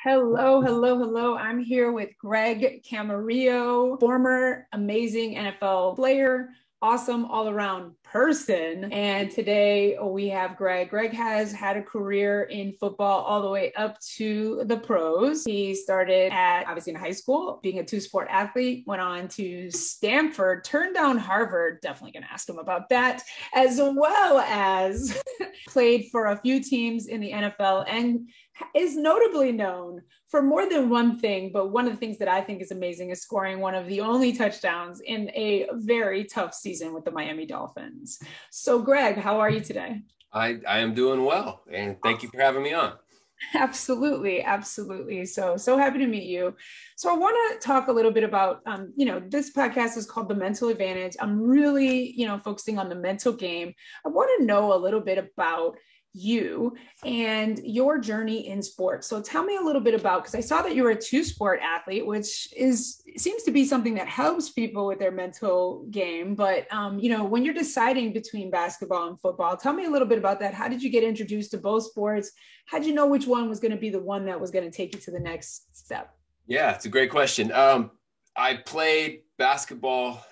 Hello, hello, hello. I'm here with Greg Camarillo, former amazing NFL player, awesome all around person. And today we have Greg. Greg has had a career in football all the way up to the pros. He started at obviously in high school, being a two-sport athlete, went on to Stanford, turned down Harvard. Definitely going to ask him about that, as well as played for a few teams in the NFL and is notably known for more than one thing, but one of the things that I think is amazing is scoring one of the only touchdowns in a very tough season with the Miami Dolphins. So, Greg, how are you today? I am doing well, and thank you for having me on. Absolutely, absolutely. So happy to meet you. So I want to talk a little bit about, this podcast is called The Mental Advantage. I'm really, focusing on the mental game. I want to know a little bit about you and your journey in sports. So tell me a little bit about, because I saw that you were a two-sport athlete, which seems to be something that helps people with their mental game. But when you're deciding between basketball and football, tell me a little bit about that. How did you get introduced to both sports? How did you know which one was going to be the one that was going to take you to the next step? Yeah, it's a great question. I played basketball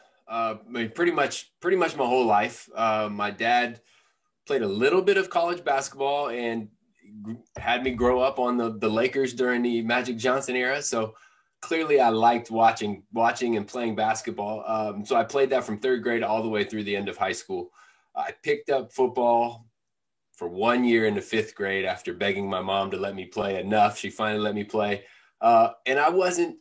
pretty much my whole life. My dad played a little bit of college basketball and had me grow up on the Lakers during the Magic Johnson era. So clearly I liked watching and playing basketball. So I played that from third grade all the way through the end of high school. I picked up football for 1 year in the fifth grade after begging my mom to let me play enough. She finally let me play. And I wasn't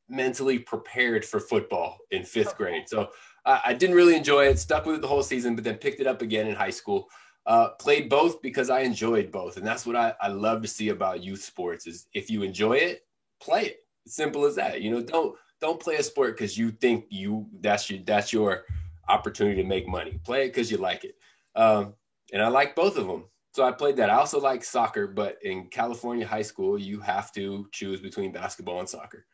mentally prepared for football in fifth grade. So I didn't really enjoy it, stuck with it the whole season, but then picked it up again in high school. Played both because I enjoyed both. And that's what I love to see about youth sports is if you enjoy it, play it. It's simple as that. Don't play a sport because you think that's your opportunity to make money. Play it because you like it. And I like both of them. So I played that. I also like soccer, but in California high school, you have to choose between basketball and soccer.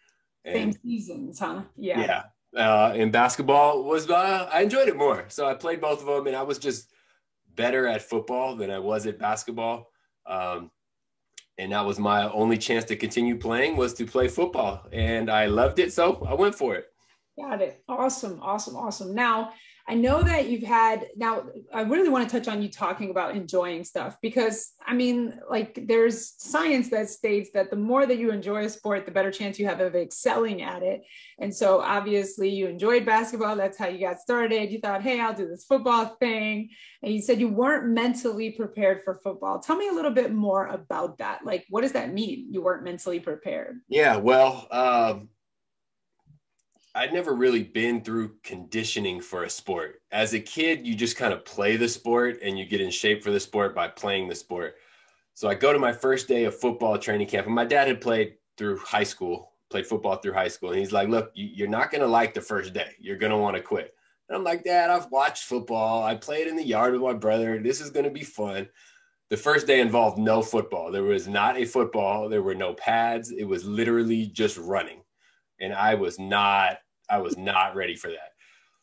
Same And seasons, huh? Yeah. and basketball was, I enjoyed it more. So I played both of them and I was just better at football than I was at basketball. And that was my only chance to continue playing was to play football. And I loved it. So I went for it. Got it. Awesome, awesome, awesome. Now, I know that now I really want to touch on you talking about enjoying stuff because there's science that states that the more that you enjoy a sport, the better chance you have of excelling at it. And so obviously you enjoyed basketball. That's how you got started. You thought, hey, I'll do this football thing. And you said you weren't mentally prepared for football. Tell me a little bit more about that. Like, what does that mean? You weren't mentally prepared? Yeah, well, I'd never really been through conditioning for a sport. As a kid, you just kind of play the sport and you get in shape for the sport by playing the sport. So I go to my first day of football training camp, and my dad had played football through high school. And he's like, look, you're not going to like the first day. You're going to want to quit. And I'm like, Dad, I've watched football. I played in the yard with my brother. This is going to be fun. The first day involved no football. There was not a football. There were no pads. It was literally just running. And I was not ready for that.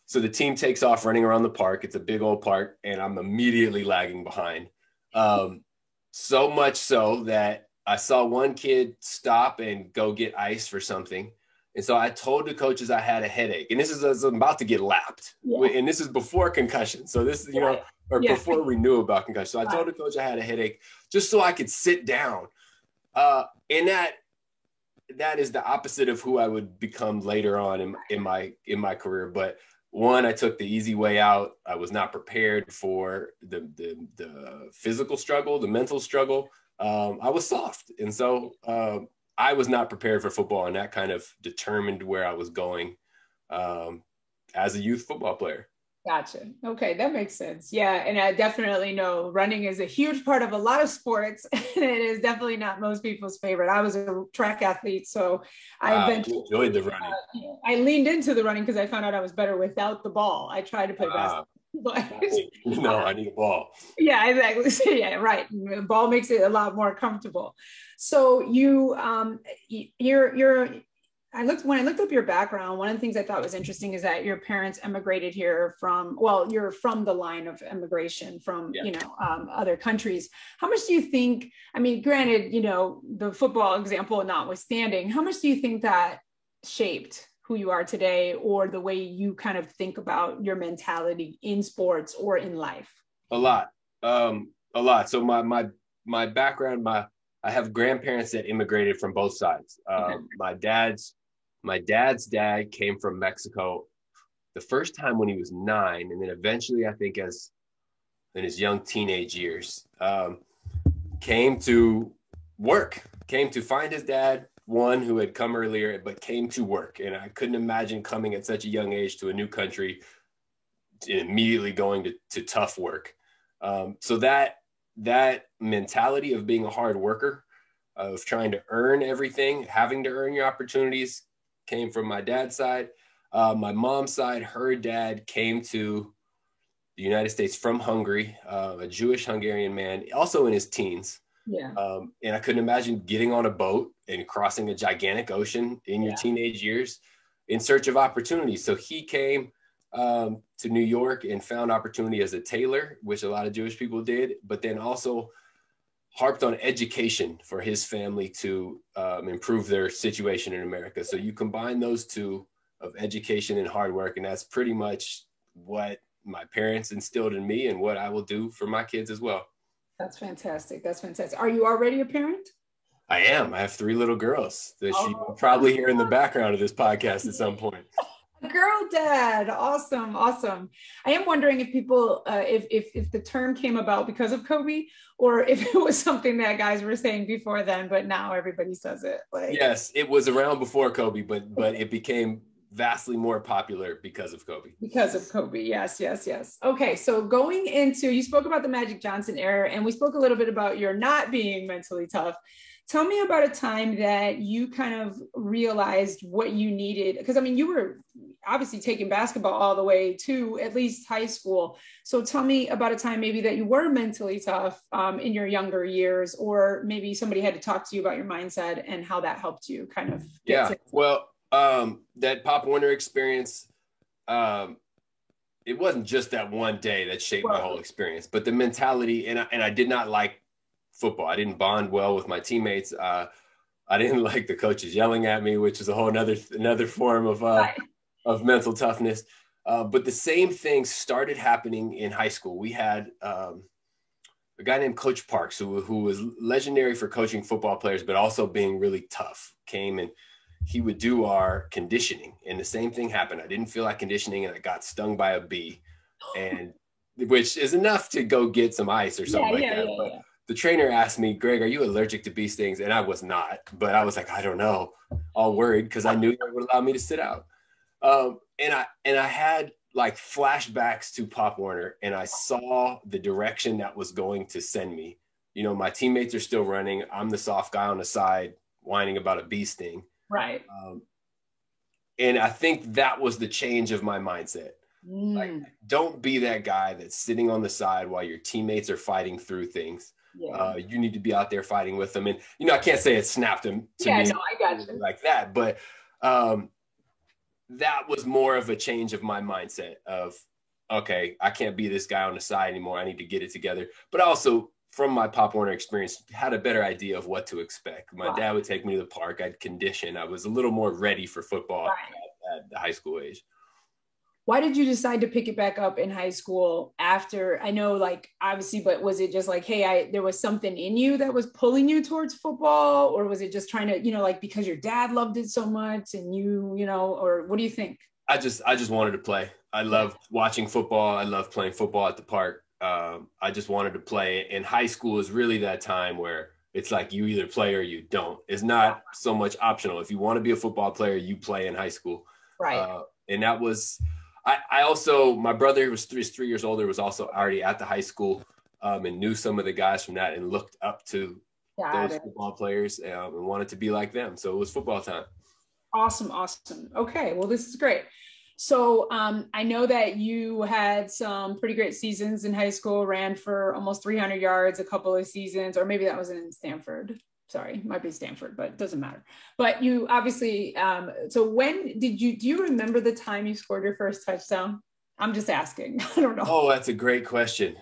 So the team takes off running around the park. It's a big old park, and I'm immediately lagging behind. So much so that I saw one kid stop and go get ice for something. And so I told the coaches I had a headache. And this is I'm about to get lapped. Yeah. And this is before concussion. So this is, before we knew about concussion. So I told the coach I had a headache just so I could sit down. And that is the opposite of who I would become later on in my career. But one, I took the easy way out. I was not prepared for the physical struggle, the mental struggle. I was soft. And so I was not prepared for football, and that kind of determined where I was going as a youth football player. Gotcha. Okay, that makes sense. Yeah, and I definitely know running is a huge part of a lot of sports, and it is definitely not most people's favorite. I was a track athlete, so I eventually enjoyed the running. I leaned into the running because I found out I was better without the ball. I tried to play basketball. No, I need a ball. Yeah, exactly. So, yeah, right. The ball makes it a lot more comfortable. So you're when I looked up your background, one of the things I thought was interesting is that your parents emigrated here from, well, you're from the line of immigration from, Yeah. other countries. How much do you think, I mean, granted, the football example notwithstanding, how much do you think that shaped who you are today or the way you kind of think about your mentality in sports or in life? A lot. A lot. So my background, I have grandparents that immigrated from both sides. My dad's dad came from Mexico the first time when he was 9, and then eventually, I think, as in his young teenage years, came to work, came to find his dad, one who had come earlier, but came to work. And I couldn't imagine coming at such a young age to a new country and immediately going to tough work. So that mentality of being a hard worker, of trying to earn everything, having to earn your opportunities, came from my dad's side. My mom's side, her dad came to the United States from Hungary, a Jewish Hungarian man, also in his teens. Yeah. And I couldn't imagine getting on a boat and crossing a gigantic ocean in your teenage years in search of opportunities. So he came to New York and found opportunity as a tailor, which a lot of Jewish people did, but then also harped on education for his family to improve their situation in America. So you combine those two of education and hard work, and that's pretty much what my parents instilled in me and what I will do for my kids as well. That's fantastic. That's fantastic. Are you already a parent? I am. I have 3 little girls that you will probably hear in the background of this podcast at some point. Girl dad. Awesome. Awesome. I am wondering if people, if the term came about because of Kobe or if it was something that guys were saying before then, but now everybody says it. Yes, it was around before Kobe, but it became vastly more popular because of Kobe. Because of Kobe. Yes, yes, yes. Okay. So going into, you spoke about the Magic Johnson era and we spoke a little bit about your not being mentally tough. Tell me about a time that you kind of realized what you needed. Because I mean, you were obviously taking basketball all the way to at least high school. So tell me about a time maybe that you were mentally tough in your younger years, or maybe somebody had to talk to you about your mindset and how that helped you kind of Well, that Pop Warner experience, it wasn't just that one day that shaped my whole experience, but the mentality, and I did not like football. I didn't bond well with my teammates. I didn't like the coaches yelling at me, which is a whole another form of mental toughness. But the same thing started happening in high school. We had a guy named Coach Parks, who was legendary for coaching football players, but also being really tough, came and he would do our conditioning. And the same thing happened. I didn't feel like conditioning and I got stung by a bee, and which is enough to go get some ice or something that. The trainer asked me, Greg, are you allergic to bee stings? And I was not, but I was like, I don't know, all worried because I knew they would allow me to sit out. And I had like flashbacks to Pop Warner, and I saw the direction that was going to send me. My teammates are still running. I'm the soft guy on the side whining about a bee sting. Right. And I think that was the change of my mindset. Like, don't be that guy that's sitting on the side while your teammates are fighting through things. Yeah. You need to be out there fighting with them. And, I can't say it snapped him to me I got you. Like that. But that was more of a change of my mindset of, okay, I can't be this guy on the side anymore. I need to get it together. But also from my Pop Warner experience, had a better idea of what to expect. My dad would take me to the park. I'd condition. I was a little more ready for football at the high school age. Why did you decide to pick it back up in high school after, I know obviously, but was it just hey, there was something in you that was pulling you towards football, or was it just trying to, because your dad loved it so much and or what do you think? I just wanted to play. I loved watching football. I loved playing football at the park. I just wanted to play. And high school is really that time where it's like you either play or you don't. It's not so much optional. If you want to be a football player, you play in high school. Right. And that was, I also, my brother was 3 years older, was also already at the high school and knew some of the guys from that and looked up to those football players and wanted to be like them. So it was football time. Awesome. Awesome. Okay. Well, this is great. So I know that you had some pretty great seasons in high school, ran for almost 300 yards a couple of seasons, or maybe that was in Stanford. Sorry, might be Stanford, but it doesn't matter. But you obviously, so when do you remember the time you scored your first touchdown? I'm just asking. I don't know. Oh, that's a great question.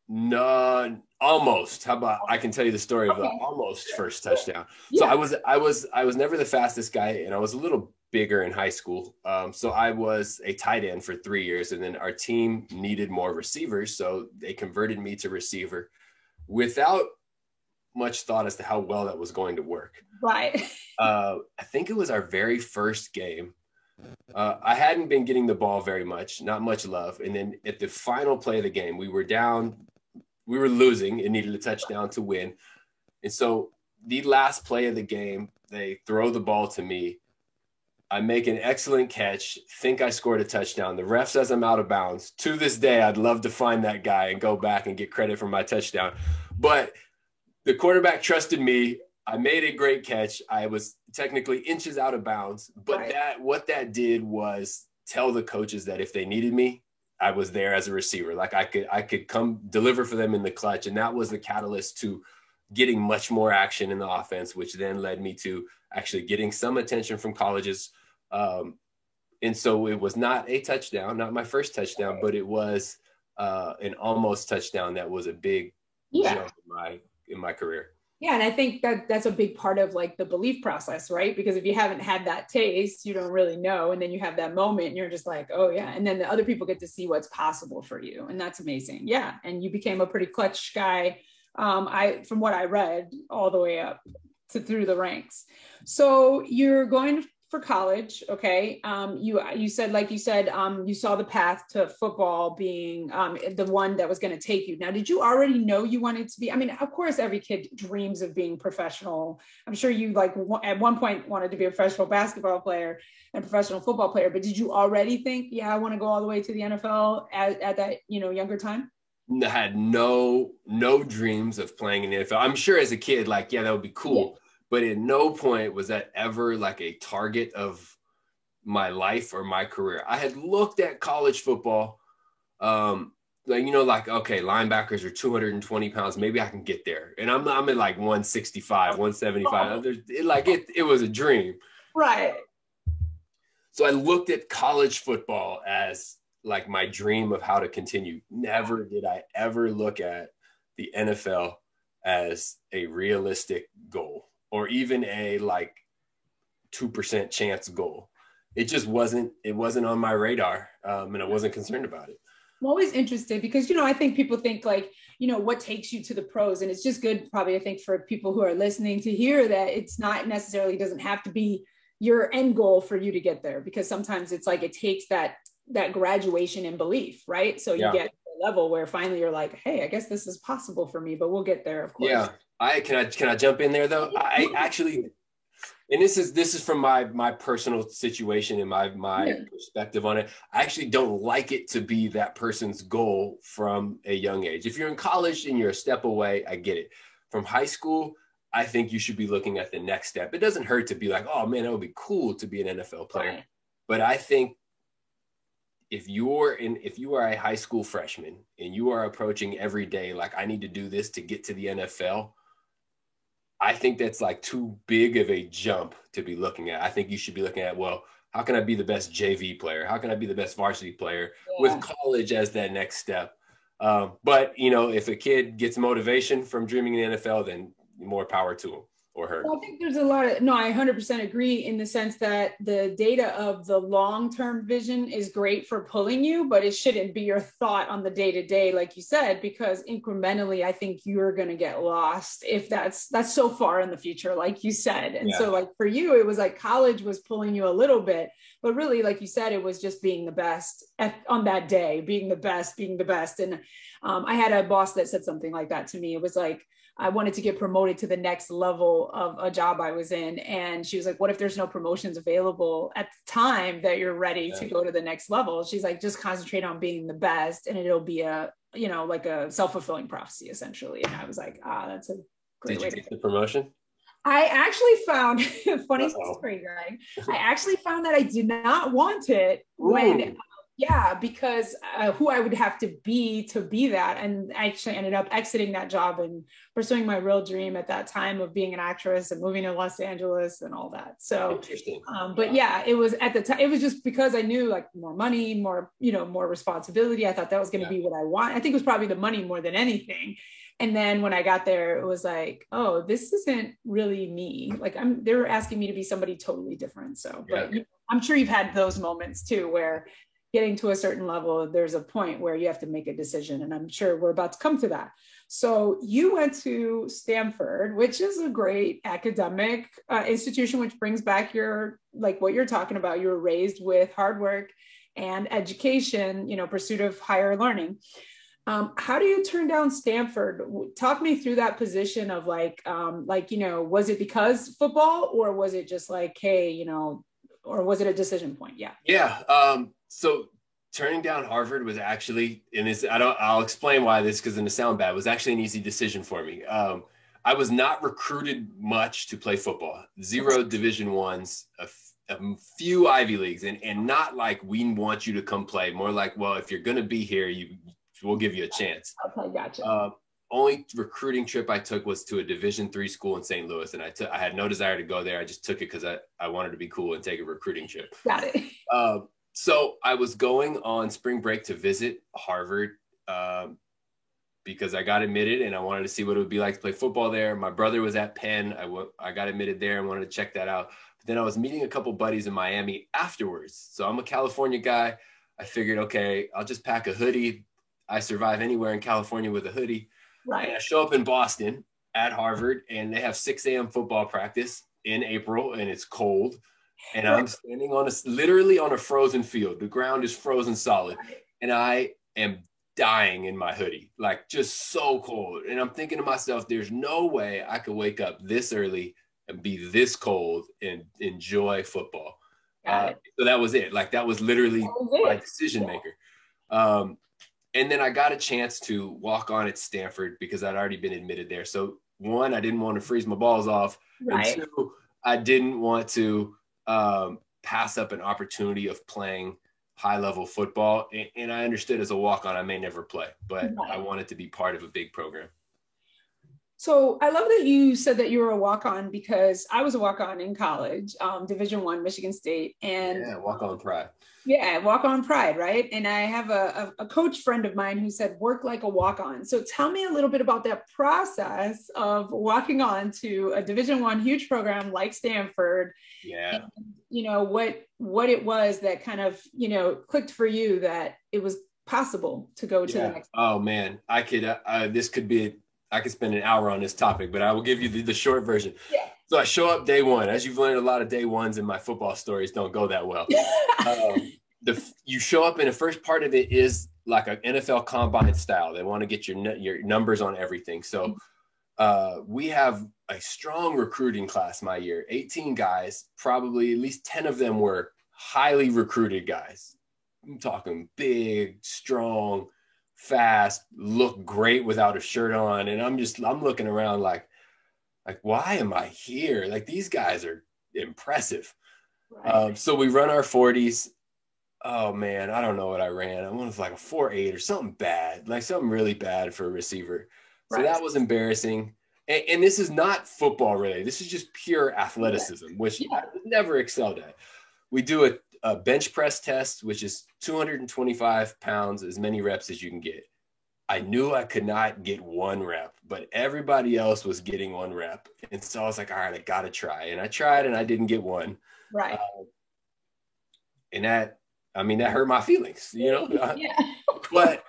No, almost. How about I can tell you the story of the almost first touchdown. So Yeah. I was never the fastest guy, and I was a little bigger in high school. So I was a tight end for 3 years, and then our team needed more receivers, so they converted me to receiver without much thought as to how well that was going to work. Right. I think it was our very first game. I hadn't been getting the ball very much, not much love. And then at the final play of the game, we were losing and needed a touchdown to win. And so the last play of the game, they throw the ball to me. I make an excellent catch, think I scored a touchdown. The ref says I'm out of bounds. To this day, I'd love to find that guy and go back and get credit for my touchdown. But the quarterback trusted me. I made a great catch. I was technically inches out of bounds, but what that did was tell the coaches that if they needed me, I was there as a receiver. Like I could come deliver for them in the clutch. And that was the catalyst to getting much more action in the offense, which then led me to actually getting some attention from colleges. And so it was not a touchdown, not my first touchdown, but it was an almost touchdown. That was a big jump in my career. Yeah. And I think that that's a big part of like the belief process, right? Because if you haven't had that taste, you don't really know. And then you have that moment and you're just like, oh yeah. And then the other people get to see what's possible for you. And that's amazing. Yeah. And you became a pretty clutch guy. From what I read all the way up to through the ranks. So you're going for college. Okay. You said, you saw the path to football being the one that was going to take you. Now, did you already know you wanted to be, I mean, of course, every kid dreams of being professional. I'm sure you at one point wanted to be a professional basketball player and professional football player, but did you already think, yeah, I want to go all the way to the NFL at that, younger time? I had no dreams of playing in the NFL. I'm sure as a kid, like, yeah, that would be cool. Yeah. But at no point was that ever like a target of my life or my career. I had looked at college football, okay, linebackers are 220 pounds. Maybe I can get there. And I'm at like 165, 175. It was a dream. Right. So I looked at college football as like my dream of how to continue. Never did I ever look at the NFL as a realistic goal or even a like 2% chance goal. It just wasn't on my radar. And I wasn't concerned about it. I'm always interested because, I think people think like, what takes you to the pros, and it's just good probably, I think, for people who are listening to hear that it's not necessarily doesn't have to be your end goal for you to get there, because sometimes it's like, it takes that graduation in belief, right? So you get to a level where finally you're like, hey, I guess this is possible for me, but we'll get there, of course. Yeah. Can I jump in there though? I actually, and this is from my personal situation and my perspective on it. I actually don't like it to be that person's goal from a young age. If you're in college and you're a step away, I get it. From high school, I think you should be looking at the next step. It doesn't hurt to be like, oh man, that would be cool to be an NFL player. Right. But I think if you are a high school freshman and you are approaching every day, like I need to do this to get to the NFL, I think that's like too big of a jump to be looking at. I think you should be looking at, well, how can I be the best JV player? How can I be the best varsity player with college as that next step? But if a kid gets motivation from dreaming in the NFL, then more power to him or her. Well, I think there's I 100% agree in the sense that the data of the long-term vision is great for pulling you, but it shouldn't be your thought on the day-to-day, like you said, because incrementally, I think you're going to get lost if that's so far in the future, like you said. And so like for you, it was like college was pulling you a little bit, but really, like you said, it was just being the best on that day, being the best. And I had a boss that said something like that to me. It was like, I wanted to get promoted to the next level of a job I was in. And she was like, what if there's no promotions available at the time that you're ready to go to the next level? She's like, just concentrate on being the best. And it'll be like a self-fulfilling prophecy, essentially. And I was like, that's a great way to get the promotion. I actually found, funny story, Greg. I actually found that I did not want it when Yeah, because who I would have to be that. And I actually ended up exiting that job and pursuing my real dream at that time of being an actress and moving to Los Angeles and all that. So, Interesting. but yeah, it was at the time, it was just because I knew like more money, more, more responsibility. I thought that was going to Yeah. be what I want. I think it was probably the money more than anything. And then when I got there, it was like, oh, this isn't really me. Like they were asking me to be somebody totally different. So, Yeah. but I'm sure you've had those moments too, where getting to a certain level, there's a point where you have to make a decision. And I'm sure we're about to come to that. So you went to Stanford, which is a great academic institution, which brings back like what you're talking about. You were raised with hard work and education, pursuit of higher learning. How do you turn down Stanford? Talk me through that position of was it because football, or was it just like, hey, or was it a decision point? Yeah. Yeah. So turning down Harvard was actually, and I'll explain why this, because in the sound bad, was actually an easy decision for me. I was not recruited much to play football. 0 Division I's, a few Ivy Leagues, and not like we want you to come play. More like, well, if you're going to be here, we'll give you a chance. Okay, gotcha. Only recruiting trip I took was to a Division III school in St. Louis, and I had no desire to go there. I just took it because I wanted to be cool and take a recruiting trip. Got it. So I was going on spring break to visit Harvard because I got admitted and I wanted to see what it would be like to play football there. My brother was at Penn. I got admitted there and wanted to check that out. But then I was meeting a couple buddies in Miami afterwards. So I'm a California guy. I figured, okay, I'll just pack a hoodie. I survive anywhere in California with a hoodie. Right. And I show up in Boston at Harvard, and they have 6 a.m. football practice in April, and it's cold. And I'm standing literally on a frozen field. The ground is frozen solid. And I am dying in my hoodie, like just so cold. And I'm thinking to myself, there's no way I could wake up this early and be this cold and enjoy football. So that was it. Like that was literally my decision maker. And then I got a chance to walk on at Stanford because I'd already been admitted there. So 1, I didn't want to freeze my balls off. Right. And 2, I didn't want to pass up an opportunity of playing high-level football. And I understood as a walk-on, I may never play, but I wanted to be part of a big program. So I love that you said that you were a walk-on, because I was a walk-on in college, Division I, Michigan State. And yeah, walk-on pride. Yeah, walk-on pride, right? And I have a coach friend of mine who said, work like a walk-on. So tell me a little bit about that process of walking on to a Division I huge program like Stanford. Yeah. And, what it was that kind of, clicked for you that it was possible to go to the next. Oh man, I could spend an hour on this topic, but I will give you the short version. Yeah. So I show up day 1. As you've learned, a lot of day 1s in my football stories don't go that well. You show up, and the first part of it is like an NFL combine style. They want to get your numbers on everything. So we have a strong recruiting class my year, 18 guys, probably at least 10 of them were highly recruited guys. I'm talking big, strong, fast, look great without a shirt on. And I'm looking around like, why am I here? Like, these guys are impressive. Right. So we run our 40s. Oh man, I don't know what I ran. I was like a 4.8 or something bad, like something really bad for a receiver. So that was embarrassing. And this is not football related. This is just pure athleticism, which I never excelled at. We do a bench press test, which is 225 pounds, as many reps as you can get. I knew I could not get 1 rep, but everybody else was getting 1 rep. And so I was like, all right, I got to try. And I tried, and I didn't get 1. Right. And that hurt my feelings, Yeah. But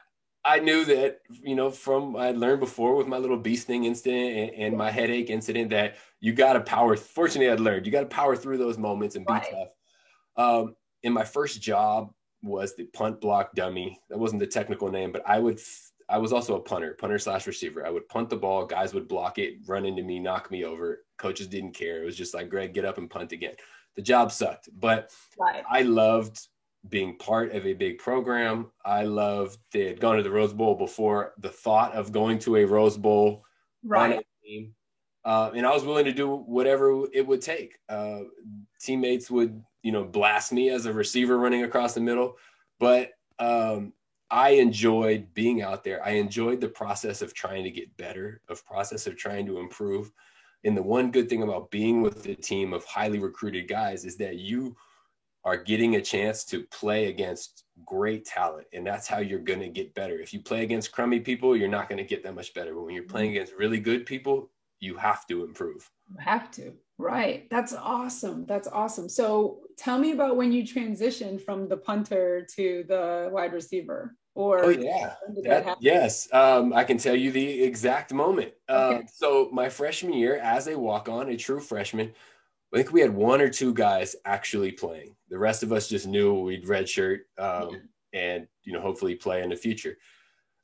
I knew that, I learned before with my little bee sting incident and my headache incident that you got to power. Fortunately, I'd learned you got to power through those moments and be tough. In my first job was the punt block dummy. That wasn't the technical name, but I was also a punter/receiver. I would punt the ball. Guys would block it, run into me, knock me over. Coaches didn't care. It was just like, Greg, get up and punt again. The job sucked, but I loved being part of a big program. I loved they had gone to the Rose Bowl before. The thought of going to a Rose Bowl on a team, and I was willing to do whatever it would take. Teammates would, blast me as a receiver running across the middle, But I enjoyed being out there. I enjoyed the process of trying to get better, of process of trying to improve. And the one good thing about being with a team of highly recruited guys is that you are getting a chance to play against great talent. And that's how you're going to get better. If you play against crummy people, you're not going to get that much better. But when you're playing against really good people, you have to improve. You have to. Right. That's awesome. That's awesome. So tell me about when you transitioned from the punter to the wide receiver. Or oh yeah, yes. I can tell you the exact moment. Okay. So my freshman year, as a walk-on, a true freshman, I think we had one or two guys actually playing. The rest of us just knew we'd redshirt and hopefully play in the future.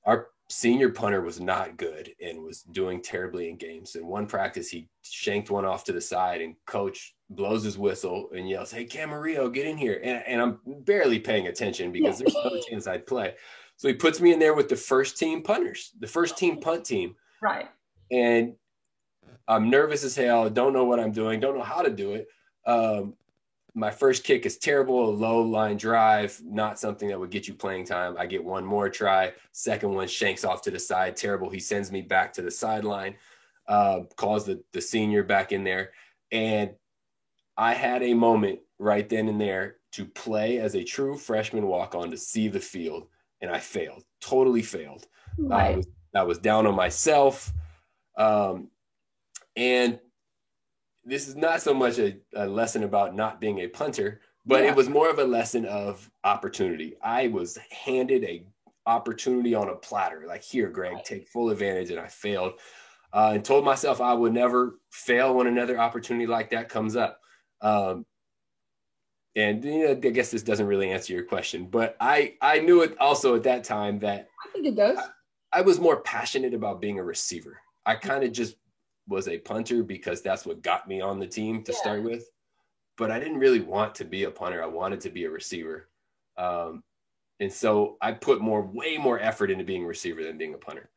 Our senior punter was not good and was doing terribly in games. In one practice, he shanked one off to the side, and coach blows his whistle and yells, "Hey, Camarillo, get in here!" And I'm barely paying attention because there's no chance I'd play. So he puts me in there with the first team punters, the first team punt team. Right. And I'm nervous as hell. Don't know what I'm doing. Don't know how to do it. My first kick is terrible, a low line drive, not something that would get you playing time. I get one more try. Second one shanks off to the side, terrible. He sends me back to the sideline, calls the senior back in there. And I had a moment right then and there to play as a true freshman walk-on to see the field. And I failed, totally failed. Right. I was down on myself. And this is not so much a lesson about not being a punter, but it was more of a lesson of opportunity. I was handed a opportunity on a platter, like, here, Greg, take full advantage. And I failed and told myself I would never fail when another opportunity like that comes up. And I guess this doesn't really answer your question, but I knew it also at that time that I think it does. I was more passionate about being a receiver. I kind of just was a punter because that's what got me on the team to start with. But I didn't really want to be a punter. I wanted to be a receiver. And so I put way more effort into being a receiver than being a punter.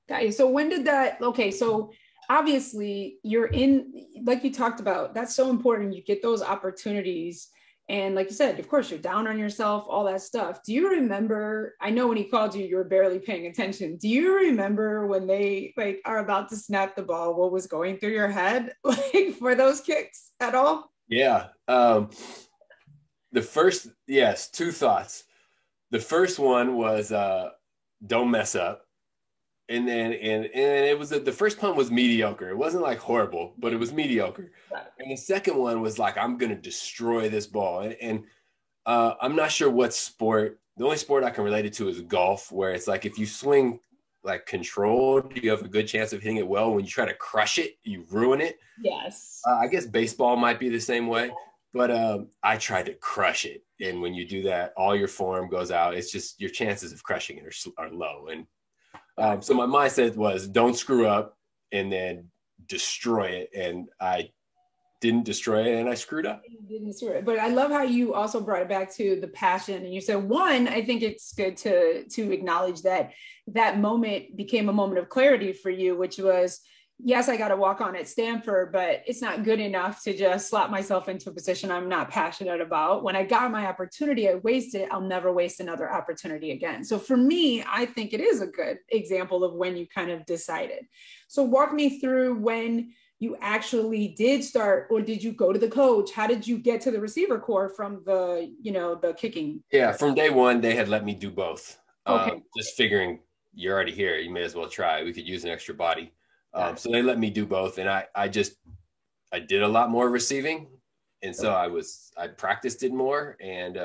Got you. So when did that, okay, so obviously you're in, like you talked about, that's so important. You get those opportunities. And like you said, of course, you're down on yourself, all that stuff. Do you remember, I know when he called you, you were barely paying attention. Do you remember when they are about to snap the ball, what was going through your head for those kicks at all? Yeah. Two thoughts. The first one was don't mess up. And then it was the first punt was mediocre. It wasn't like horrible, but it was mediocre. And the second one was like, I'm going to destroy this ball. And I'm not sure what sport. The only sport I can relate it to is golf, where it's like if you swing like controlled, you have a good chance of hitting it well. When you try to crush it, you ruin it. Yes. I guess baseball might be the same way, but I tried to crush it. And when you do that, all your form goes out. It's just your chances of crushing it are low. And so my mindset was don't screw up and then destroy it. And I didn't destroy it and I screwed up. You didn't destroy it. But I love how you also brought it back to the passion. And you said, one, I think it's good to acknowledge that moment became a moment of clarity for you, which was, yes, I got to walk on at Stanford, but it's not good enough to just slap myself into a position I'm not passionate about. When I got my opportunity, I wasted it. I'll never waste another opportunity again. So for me, I think it is a good example of when you kind of decided. So walk me through when you actually did start, or did you go to the coach? How did you get to the receiver corps from the kicking? Yeah, from day one, they had let me do both. Okay. Just figuring you're already here, you may as well try. We could use an extra body. So they let me do both. And I did a lot more receiving. And so I practiced it more and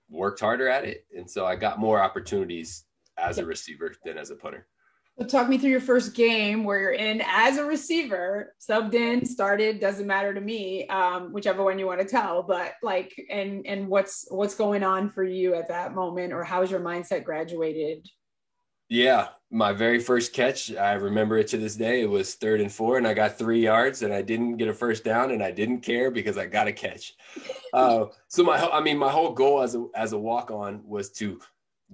worked harder at it. And so I got more opportunities as a receiver than as a punter. So talk me through your first game where you're in as a receiver, subbed in, started, doesn't matter to me, whichever one you want to tell, but and what's going on for you at that moment, or how's your mindset graduated? Yeah, my very first catch, I remember it to this day. It was 3rd and 4, and I got 3 yards, and I didn't get a first down, and I didn't care because I got a catch. So my whole goal as a walk-on was to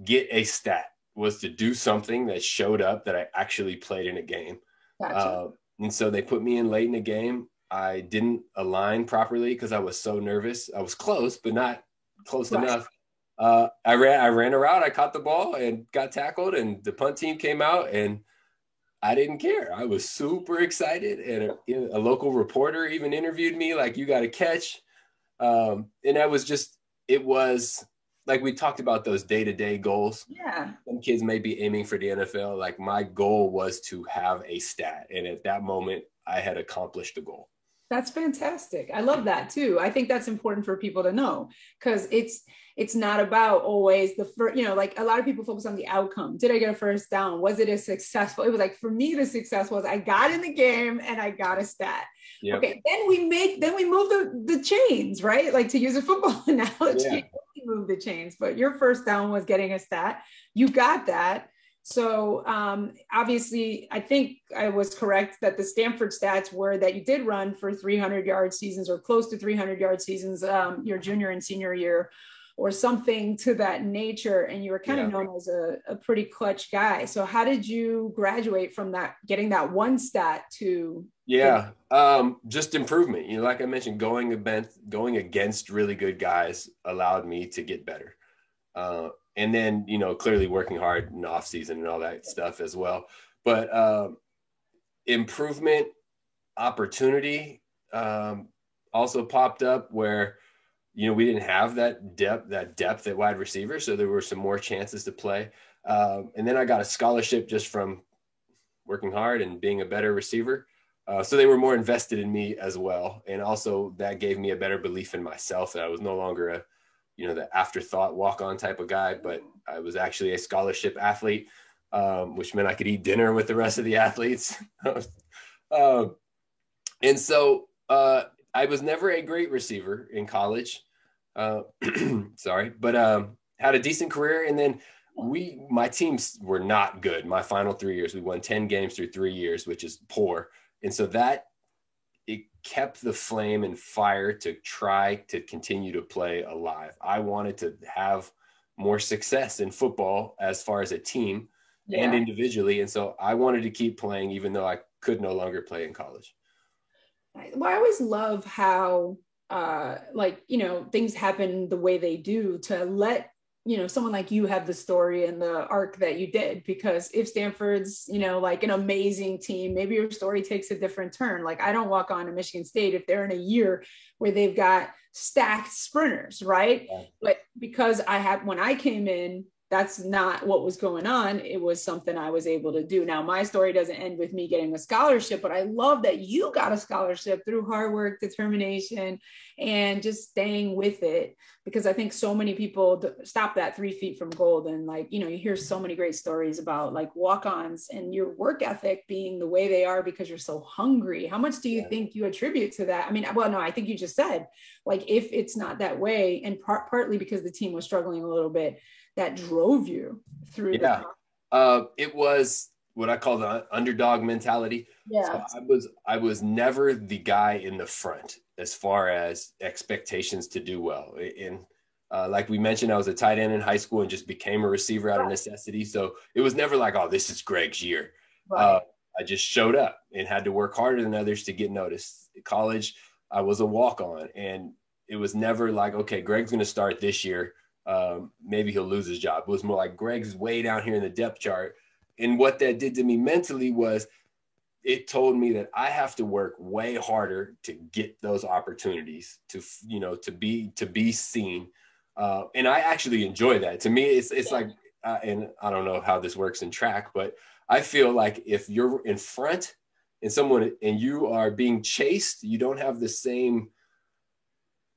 get a stat, was to do something that showed up that I actually played in a game. Gotcha. And so they put me in late in the game. I didn't align properly because I was so nervous. I was close, but not close enough. I ran a route, I caught the ball and got tackled, and the punt team came out, and I didn't care. I was super excited, and a local reporter even interviewed me like, "You got to catch." And that was just, it was like we talked about those day-to-day goals. Yeah. Some kids may be aiming for the NFL. Like my goal was to have a stat. And at that moment, I had accomplished the goal. That's fantastic. I love that too. I think that's important for people to know because it's not about always the first, like a lot of people focus on the outcome. Did I get a first down? Was it a successful? It was like for me, the success was I got in the game and I got a stat. Yep. Okay. Then we move the chains, right? Like to use a football analogy, yeah. We move the chains, but your first down was getting a stat. You got that. So obviously, I think I was correct that the Stanford stats were that you did run for 300-yard seasons or close to 300-yard seasons your junior and senior year or something to that nature. And you were kind of known as a pretty clutch guy. So how did you graduate from that, getting that one stat to? Yeah, just improvement. Like I mentioned, going against really good guys allowed me to get better. And then, clearly working hard in the off season and all that stuff as well. But improvement opportunity also popped up where, we didn't have that depth at wide receiver. So there were some more chances to play. And then I got a scholarship just from working hard and being a better receiver. So they were more invested in me as well. And also that gave me a better belief in myself that I was no longer the afterthought walk-on type of guy, but I was actually a scholarship athlete, which meant I could eat dinner with the rest of the athletes. And so I was never a great receiver in college. Sorry, but had a decent career. And then my teams were not good. My final 3 years, we won 10 games through 3 years, which is poor. And so it kept the flame and fire to try to continue to play alive. I wanted to have more success in football as far as a team and individually. And so I wanted to keep playing, even though I could no longer play in college. Well, I always love how, things happen the way they do to let, someone like you have the story and the arc that you did, because if Stanford's, like an amazing team, maybe your story takes a different turn. Like I don't walk on to Michigan State if they're in a year where they've got stacked sprinters, right? Yeah. But because when I came in, that's not what was going on. It was something I was able to do. Now, my story doesn't end with me getting a scholarship, but I love that you got a scholarship through hard work, determination, and just staying with it. Because I think so many people stop that 3 feet from gold. And you hear so many great stories about like walk-ons and your work ethic being the way they are because you're so hungry. How much do you think you attribute to that? I mean, well, no, I think you just said, like, if it's not that way, and partly because the team was struggling a little bit, that drove you through. It was what I call the underdog mentality. Yeah. So I was never the guy in the front as far as expectations to do well. And like we mentioned, I was a tight end in high school and just became a receiver out of necessity. So it was never like, oh, this is Greg's year. Right. I just showed up and had to work harder than others to get noticed. In college, I was a walk-on, and it was never like, okay, Greg's going to start this year. Maybe he'll lose his job. It was more like Greg's way down here in the depth chart. And what that did to me mentally was it told me that I have to work way harder to get those opportunities to be seen. And I actually enjoy that. To me, it's like, and I don't know how this works in track, but I feel like if you're in front and you are being chased, you don't have the same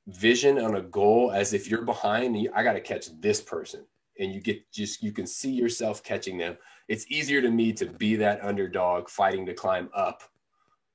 vision on a goal as if you're behind and I got to catch this person, and you can see yourself catching them. It's easier to me to be that underdog fighting to climb up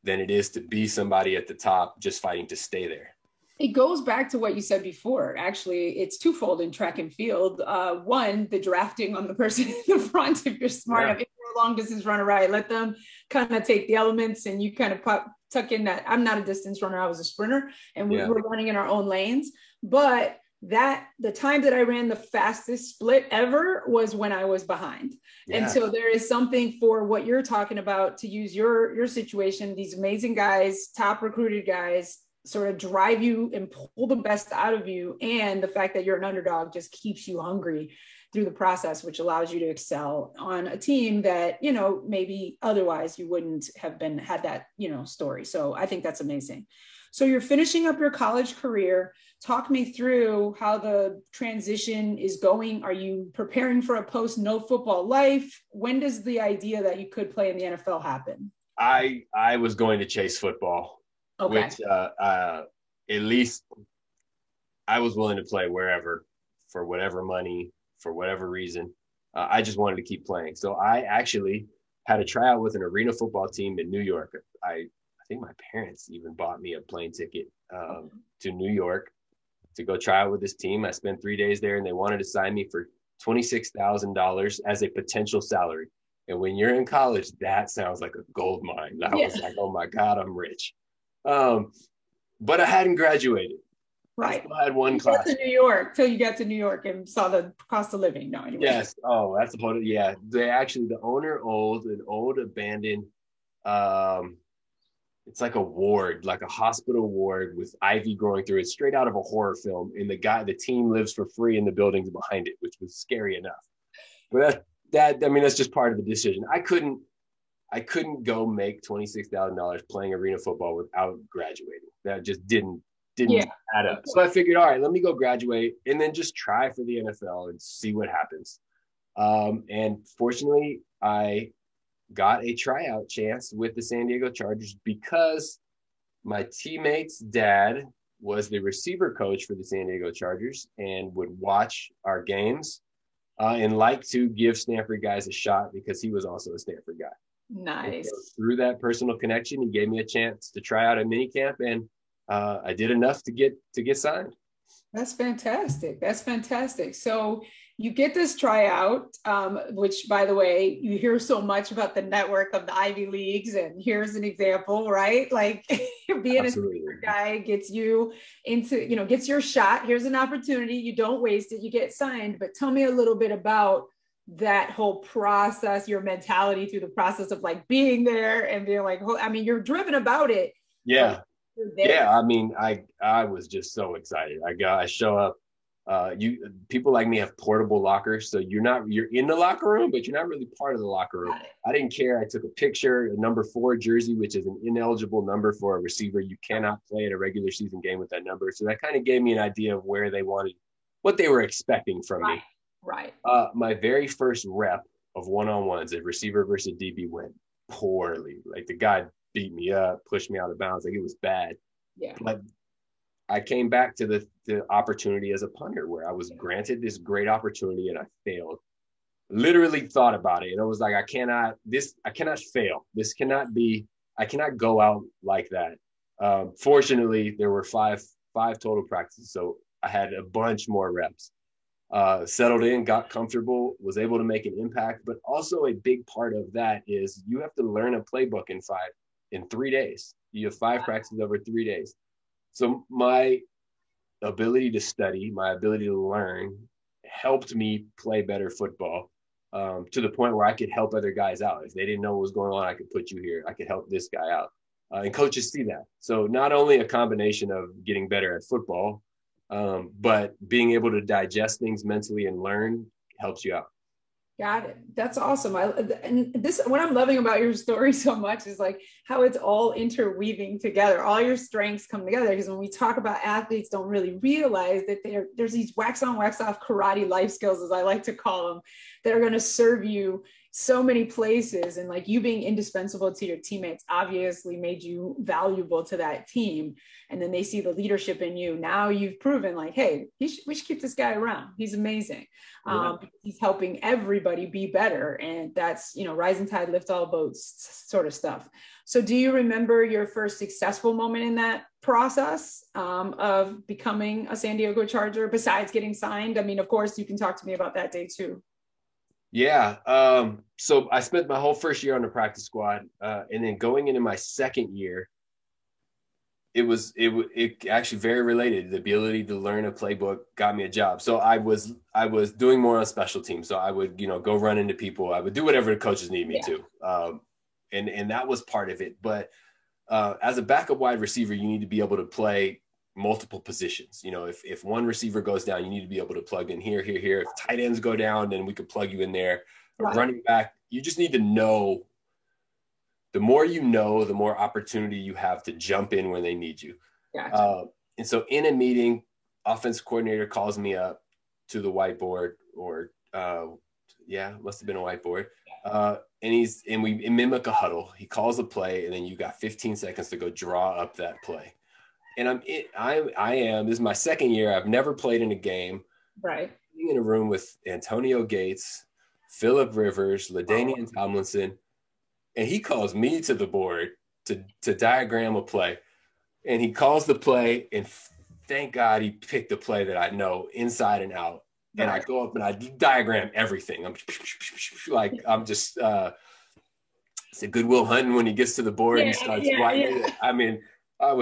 than it is to be somebody at the top just fighting to stay there. It goes back to what you said before. Actually, it's twofold in track and field. One, the drafting on the person in the front. If you're smart enough, if you're a long distance runner, right, let them kind of take the elements, and you kind of tuck in that. I'm not a distance runner. I was a sprinter, and we were running in our own lanes. But the time that I ran the fastest split ever was when I was behind. Yeah. And so there is something for what you're talking about, to use your situation, these amazing guys, top recruited guys, sort of drive you and pull the best out of you. And the fact that you're an underdog just keeps you hungry through the process, which allows you to excel on a team that, you know, maybe otherwise you wouldn't have had that, you know, story. So I think that's amazing. So you're finishing up your college career. Talk me through how the transition is going. Are you preparing for a post no football life? When does the idea that you could play in the NFL happen? I was going to chase football, Okay. which at least I was willing to play wherever, for whatever money, for whatever reason. I just wanted to keep playing. So I actually had a tryout with an arena football team in New York. I think my parents even bought me a plane ticket to New York to go try out with this team. I spent 3 days there, and they wanted to sign me for $26,000 as a potential salary. And when you're in college, that sounds like a gold mine. I was like, oh my God, I'm rich. But I hadn't graduated. Right. I still had one class. To New York, till you got to New York and saw the cost of living. No, anyway. Yes. Oh, that's a whole. Yeah. They actually, the owner owned an old abandoned, it's like a ward, like a hospital ward with ivy growing through it, straight out of a horror film. And the team lives for free in the buildings behind it, which was scary enough. But I mean, that's just part of the decision. I couldn't go make $26,000 playing arena football without graduating. That just didn't add up. So I figured, all right, let me go graduate and then just try for the NFL and see what happens. And fortunately, I got a tryout chance with the San Diego Chargers because my teammate's dad was the receiver coach for the San Diego Chargers and would watch our games and like to give Stanford guys a shot because he was also a Stanford guy. Nice. So through that personal connection, he gave me a chance to try out at minicamp, and I did enough to get signed. That's fantastic. That's fantastic. So you get this tryout, which, by the way, you hear so much about the network of the Ivy Leagues, and here's an example, right? Like being Absolutely. a guy gets you into, you know, gets your shot. Here's an opportunity. You don't waste it. You get signed. But tell me a little bit about that whole process, your mentality through the process of like being there and being like, I mean, you're driven about it. Yeah. Yeah. I mean, I was just so excited. I show up. People like me have portable lockers, so you're in the locker room, but you're not really part of the locker room. I didn't care. I took a picture, a number 4 jersey, which is an ineligible number for a receiver. You cannot play at a regular season game with that number. So that kind of gave me an idea of where they wanted, what they were expecting from me. Right. My very first rep of one-on-ones, a receiver versus DB, went poorly. Like the guy beat me up, pushed me out of bounds. Like it was bad. Yeah. But I came back to the opportunity as a punter where I was granted this great opportunity and I failed. Literally thought about it. And I was like, I cannot fail. I cannot go out like that. Fortunately, there were five total practices. So I had a bunch more reps. Settled in, got comfortable, was able to make an impact. But also a big part of that is you have to learn a playbook in 3 days. You have 5 practices over 3 days. So my ability to study, my ability to learn helped me play better football to the point where I could help other guys out. If they didn't know what was going on, I could put you here. I could help this guy out. And coaches see that. So not only a combination of getting better at football, but being able to digest things mentally and learn helps you out. Got it. That's awesome. What I'm loving about your story so much is like how it's all interweaving together. All your strengths come together, because when we talk about athletes, don't really realize that there's these wax on, wax off karate life skills, as I like to call them, that are going to serve you so many places. And like you being indispensable to your teammates obviously made you valuable to that team. And then they see the leadership in you. Now you've proven like, hey, we should keep this guy around. He's amazing. He's helping everybody be better. And that's, rising tide, lift all boats sort of stuff. So do you remember your first successful moment in that process of becoming a San Diego Charger besides getting signed? I mean, of course, you can talk to me about that day too. Yeah. So I spent my whole first year on the practice squad. And then going into my second year, it actually very related. The ability to learn a playbook got me a job. So I was doing more on special teams. So I would, go run into people. I would do whatever the coaches need me to. And that was part of it. But as a backup wide receiver, you need to be able to play multiple positions. You know, if one receiver goes down, you need to be able to plug in here, here, here. If tight ends go down, then we could plug you in there. A running back, you just need to know. The more you know, the more opportunity you have to jump in when they need you. Gotcha. And so in a meeting, offensive coordinator calls me up to the whiteboard, or must have been a whiteboard. And we mimic a huddle. He calls a play, and then you got 15 seconds to go draw up that play. And this is my second year. I've never played in a game. Right. Being in a room with Antonio Gates, Phillip Rivers, LaDainian Tomlinson, and he calls me to the board to diagram a play. And he calls the play, and thank God he picked the play that I know inside and out. And I go up and I diagram everything. I'm just it's a Good Will Hunting when he gets to the board and starts writing. Yeah. I mean, I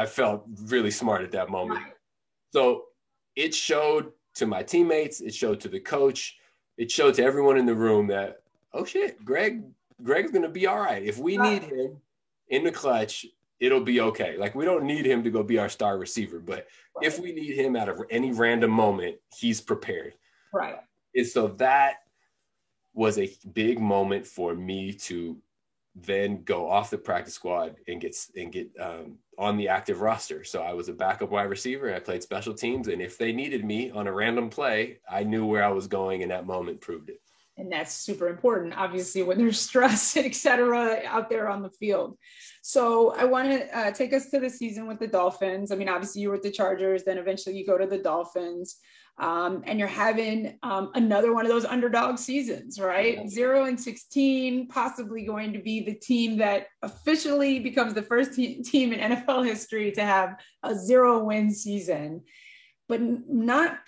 felt really smart at that moment. Right. So it showed to my teammates, it showed to the coach, it showed to everyone in the room that, oh shit, Greg's gonna be all right. If we need him in the clutch, it'll be okay. Like, we don't need him to go be our star receiver, but if we need him at any random moment, he's prepared. Right. And so that was a big moment for me to then go off the practice squad and get on the active roster. So I was a backup wide receiver. I played special teams, and if they needed me on a random play, I knew where I was going, and that moment proved it. And that's super important, obviously, when there's stress, et cetera, out there on the field. So I want to take us to the season with the Dolphins. I mean, obviously you were with the Chargers, then eventually you go to the Dolphins, and you're having another one of those underdog seasons, right? 0-16, possibly going to be the team that officially becomes the first team in NFL history to have a 0-win season. But not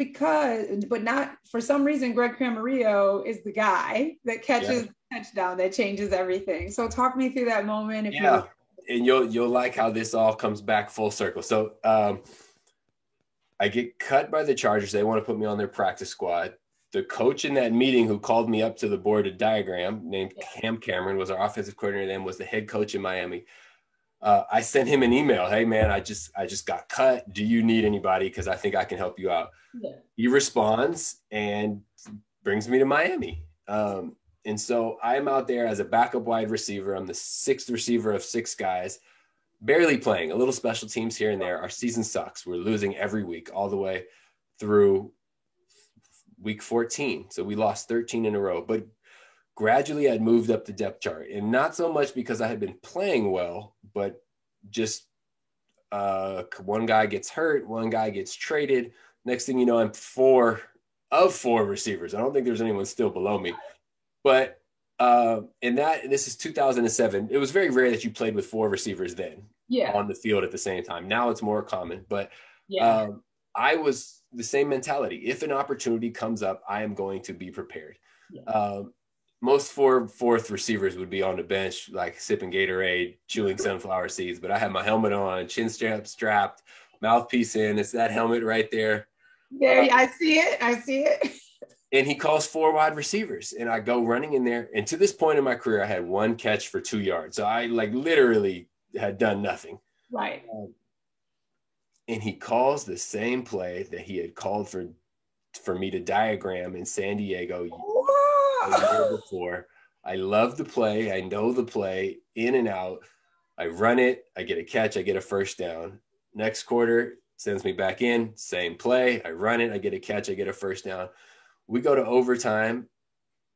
for some reason, Greg Camarillo is the guy that catches the touchdown that changes everything. So talk me through that moment. And you'll like how this all comes back full circle. So I get cut by the Chargers. They want to put me on their practice squad. The coach in that meeting who called me up to the board to diagram, named Cam Cameron, was our offensive coordinator, then was the head coach in Miami. I sent him an email. Hey man, I just got cut. Do you need anybody? Because I think I can help you out. Yeah. He responds and brings me to Miami. And so I'm out there as a backup wide receiver. I'm the sixth receiver of six guys, barely playing, a little special teams here and there. Our season sucks. We're losing every week all the way through week 14. So we lost 13 in a row, but gradually I'd moved up the depth chart, and not so much because I had been playing well, but just one guy gets hurt, one guy gets traded. Next thing you know, I'm four of four receivers. I don't think there's anyone still below me, but this is 2007. It was very rare that you played with four receivers then on the field at the same time. Now it's more common, but I was the same mentality. If an opportunity comes up, I am going to be prepared. Most fourth receivers would be on the bench, like sipping Gatorade, chewing sunflower seeds. But I had my helmet on, chin strap strapped, mouthpiece in. It's that helmet right there. There, I see it. And he calls four wide receivers, and I go running in there. And to this point in my career, I had one catch for 2 yards. So I literally had done nothing. Right. And he calls the same play that he had called for me to diagram in San Diego a year before. I love the play. I know the play in and out. I run it. I get a catch. I get a first down. Next quarter, sends me back in. Same play. I run it. I get a catch. I get a first down. We go to overtime.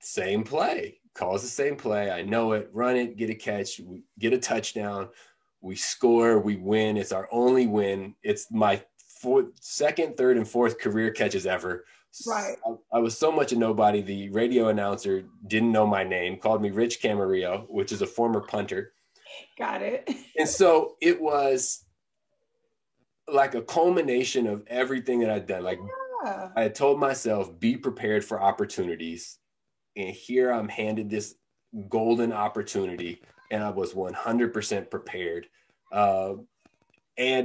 Same play. Calls the same play. I know it. Run it. Get a catch. We get a touchdown. We score. We win. It's our only win. It's my second, third, and fourth career catches ever. Right. I was so much a nobody. The radio announcer didn't know my name, called me Rich Camarillo, which is a former punter. Got it. And so it was like a culmination of everything that I'd done. Like I had told myself, be prepared for opportunities. And here I'm handed this golden opportunity, and I was 100% prepared. And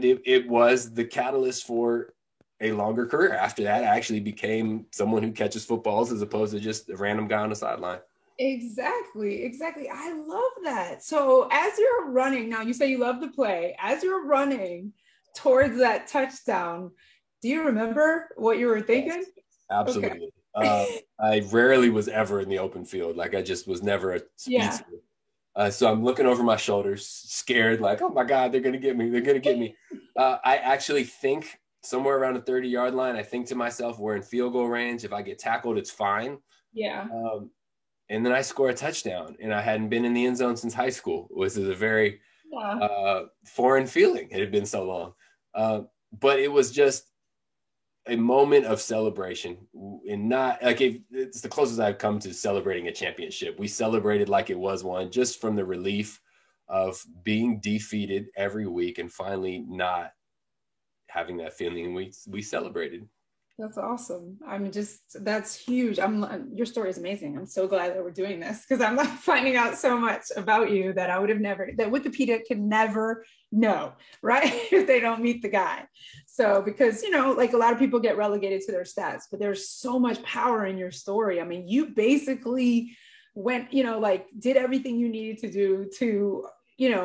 it was the catalyst for a longer career. After that, I actually became someone who catches footballs as opposed to just a random guy on the sideline. Exactly. I love that. So as you're running, now you say you love to play, as you're running towards that touchdown, do you remember what you were Yes, thinking? Okay. absolutely. I rarely was ever in the open field. Like I just was never a Yeah. speedster. So I'm looking over my shoulders, scared, like, oh my God, they're going to get me. They're going to get me. I actually think somewhere around the 30-yard line, I think to myself, we're in field goal range. If I get tackled, it's fine. Yeah. Um, and then I score a touchdown. And I hadn't been in the end zone since high school, which is a very Yeah. foreign feeling. It had been so long. But it was just a moment of celebration, and not like it's the closest I've come to celebrating a championship. We celebrated like it was one, just from the relief of being defeated every week and finally not having that feeling. We celebrated. That's awesome. I'm just, that's huge. Your story is amazing. I'm so glad that we're doing this because I'm like finding out so much about you that I would have never, that Wikipedia can never know, right? If they don't meet the guy. So, because, like a lot of people get relegated to their stats, but there's so much power in your story. I mean, you basically went, like did everything you needed to do to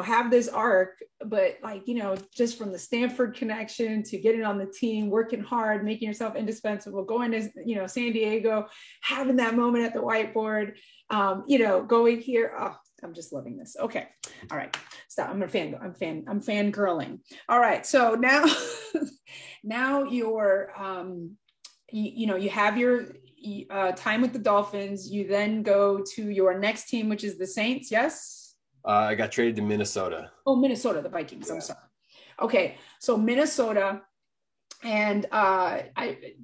have this arc, but like, just from the Stanford connection to getting on the team, working hard, making yourself indispensable, going to, San Diego, having that moment at the whiteboard, going here. Oh, I'm just loving this. Okay. All right. Stop. I'm fangirling. All right. So now, now you're, you have your time with the Dolphins. You then go to your next team, which is the Saints. Yes. I got traded to Minnesota. Oh, Minnesota, the Vikings. Yeah. I'm sorry. Okay, so Minnesota, and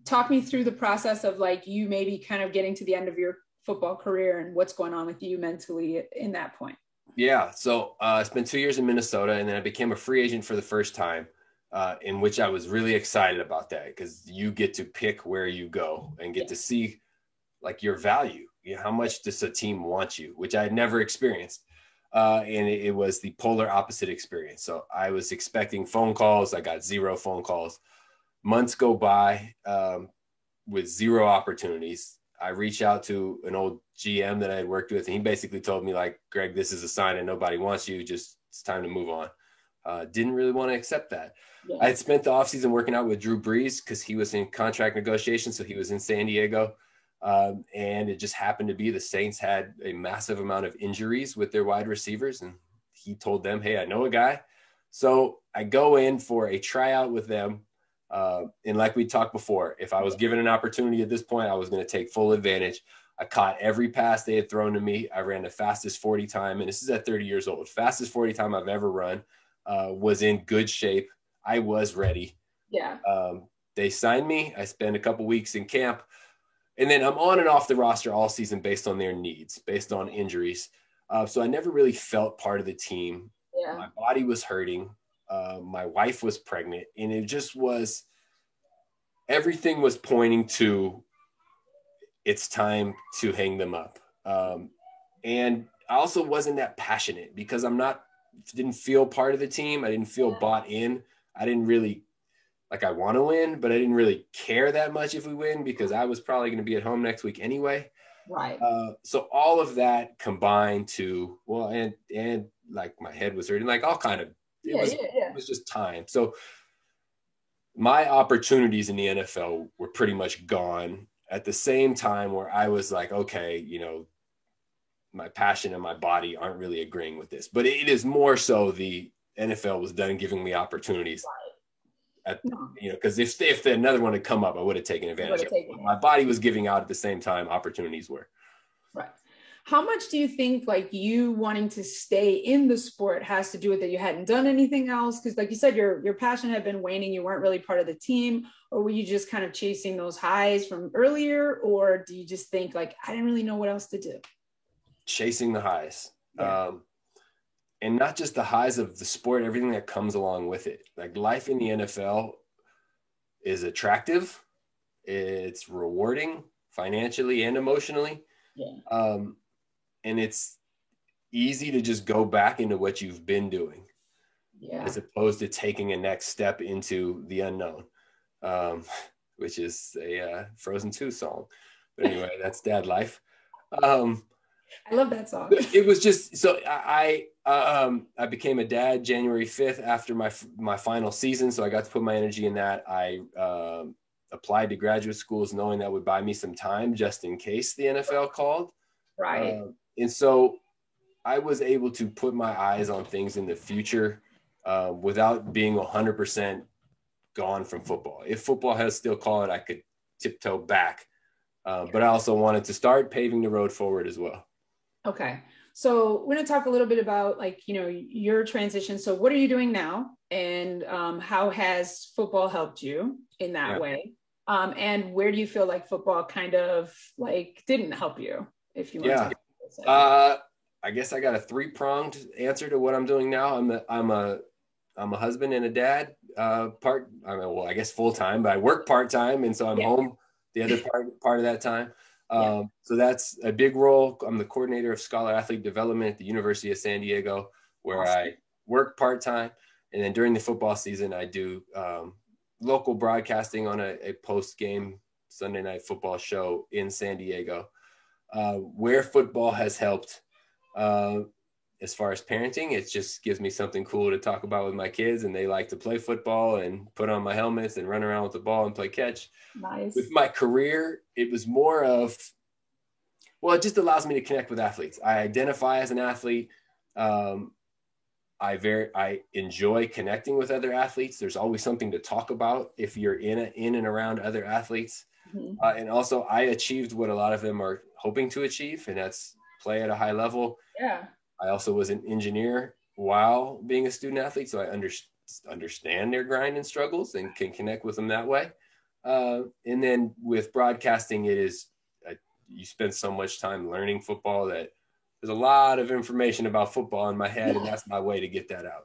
talk me through the process of like you maybe kind of getting to the end of your football career and what's going on with you mentally in that point. Yeah, so I spent 2 years in Minnesota, and then I became a free agent for the first time, in which I was really excited about that because you get to pick where you go and get to see like your value. How much does a team want you, which I had never experienced. And it was the polar opposite experience. So I was expecting phone calls. I got 0 phone calls. Months go by with 0 opportunities. I reach out to an old GM that I had worked with, and he basically told me, like, Greg, this is a sign that nobody wants you. Just it's time to move on. Didn't really want to accept that. Yeah. I had spent the offseason working out with Drew Brees because he was in contract negotiations. So he was in San Diego. And it just happened to be the Saints had a massive amount of injuries with their wide receivers. And he told them, hey, I know a guy. So I go in for a tryout with them. And like we talked before, if I was given an opportunity at this point, I was going to take full advantage. I caught every pass they had thrown to me. I ran the fastest 40 time. And this is at 30 years old. Fastest 40 time I've ever run. Was in good shape. I was ready. Yeah. They signed me. I spent a couple weeks in camp. And then I'm on and off the roster all season based on their needs, based on injuries. So I never really felt part of the team. Yeah. My body was hurting. My wife was pregnant. And it just was, everything was pointing to it's time to hang them up. And I also wasn't that passionate because didn't feel part of the team. I didn't feel bought in. I didn't really, I want to win, but I didn't really care that much if we win because I was probably going to be at home next week anyway. Right. So all of that combined to, and like my head was hurting, like all kind of, it was just time. So my opportunities in the NFL were pretty much gone at the same time where I was like, okay, my passion and my body aren't really agreeing with this, but it is more so the NFL was done giving me opportunities. Right. Because if another one had come up, I would have taken advantage of it. My body was giving out at the same time opportunities were. Right. How much do you think like you wanting to stay in the sport has to do with that you hadn't done anything else? Because like you said, your passion had been waning. You weren't really part of the team, or were you just kind of chasing those highs from earlier? Or do you just think like, I didn't really know what else to do? Chasing the highs. Yeah. And not just the highs of the sport, everything that comes along with it. Like life in the NFL is attractive. It's rewarding financially and emotionally. Yeah. And it's easy to just go back into what you've been doing, as opposed to taking a next step into the unknown, which is a Frozen 2 song. But anyway, that's dad life. I love that song. It was just so I became a dad January 5th after my final season, so I got to put my energy in that. I applied to graduate schools knowing that would buy me some time just in case the NFL called. Right. And so I was able to put my eyes on things in the future without being 100% gone from football. If football has still called, I could tiptoe back. But I also wanted to start paving the road forward as well. Okay. So we're going to talk a little bit about your transition. So what are you doing now? And how has football helped you in that way? And where do you feel like football kind of didn't help you, if you want to talk about that? I guess I got a 3-pronged answer to what I'm doing now. I'm a husband and a dad, I guess full-time, but I work part-time. And so I'm home the other part of that time. So that's a big role. I'm the coordinator of scholar athlete development at the University of San Diego, where I work part-time. And then during the football season, I do local broadcasting on a post-game Sunday night football show in San Diego, where football has helped. As far as parenting, it just gives me something cool to talk about with my kids, and they like to play football and put on my helmets and run around with the ball and play catch. Nice. With my career, it was more of, it just allows me to connect with athletes. I identify as an athlete. I enjoy connecting with other athletes. There's always something to talk about if you're in and around other athletes. Mm-hmm. And also I achieved what a lot of them are hoping to achieve, and that's play at a high level. Yeah. I also was an engineer while being a student athlete, so I understand their grind and struggles and can connect with them that way. And then with broadcasting, it is you spend so much time learning football that there's a lot of information about football in my head, and that's my way to get that out.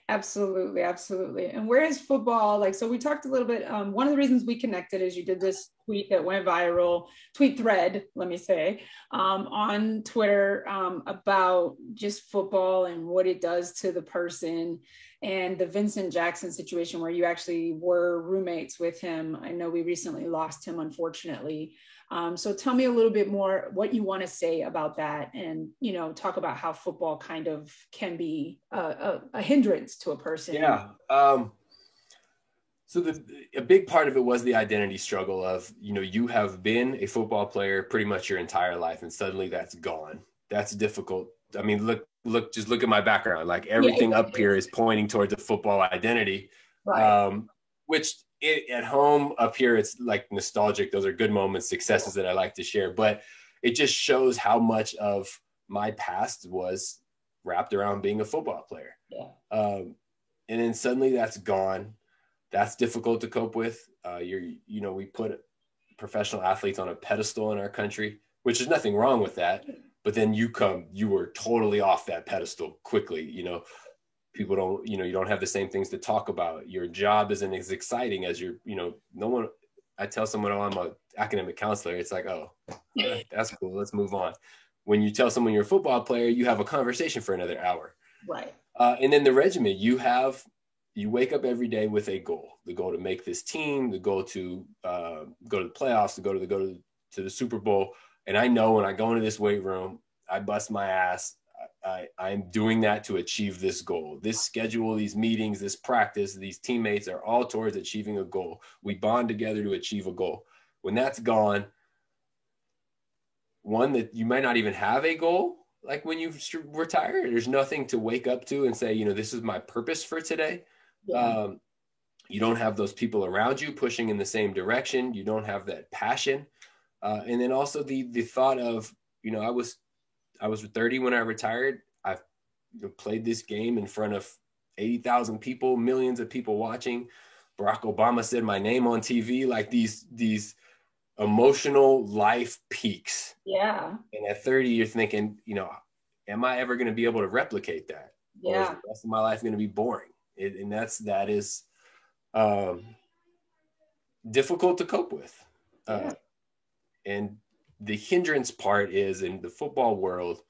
Absolutely. Absolutely. And where is football? So we talked a little bit. One of the reasons we connected is you did this tweet that went viral, tweet thread, let me say, on Twitter about just football and what it does to the person, and the Vincent Jackson situation where you actually were roommates with him. I know we recently lost him, unfortunately. So tell me a little bit more what you want to say about that, and, talk about how football kind of can be a hindrance to a person. Yeah. So a big part of it was the identity struggle of, you have been a football player pretty much your entire life, and suddenly that's gone. That's difficult. I mean, just look at my background. Everything up here is pointing towards a football identity, right. Which at home up here, it's nostalgic. Those are good moments, successes that I like to share, but it just shows how much of my past was wrapped around being a football player. Yeah. And then suddenly that's gone. That's difficult to cope with. We put professional athletes on a pedestal in our country, which is nothing wrong with that. But then you were totally off that pedestal quickly. People don't, you don't have the same things to talk about. Your job isn't as exciting as I tell someone, oh, I'm an academic counselor. It's like, oh, that's cool. Let's move on. When you tell someone you're a football player, you have a conversation for another hour. Right. And then the regimen, you wake up every day with a goal, the goal to make this team, the goal to go to the playoffs, to go to the Super Bowl. And I know when I go into this weight room, I bust my ass. I'm doing that to achieve this goal. This schedule, these meetings, this practice, these teammates are all towards achieving a goal. We bond together to achieve a goal. When that's gone, one, that you might not even have a goal. When you retire, there's nothing to wake up to and say, this is my purpose for today. Yeah. You don't have those people around you pushing in the same direction. You don't have that passion. And then also the thought of, I was 30 when I retired. I've played this game in front of 80,000 people, millions of people watching. Barack Obama said my name on TV, these emotional life peaks. Yeah. And at 30, you're thinking, am I ever going to be able to replicate that? Yeah. Or is the rest of my life going to be boring? That is difficult to cope with. Yeah. And the hindrance part is, in the football world,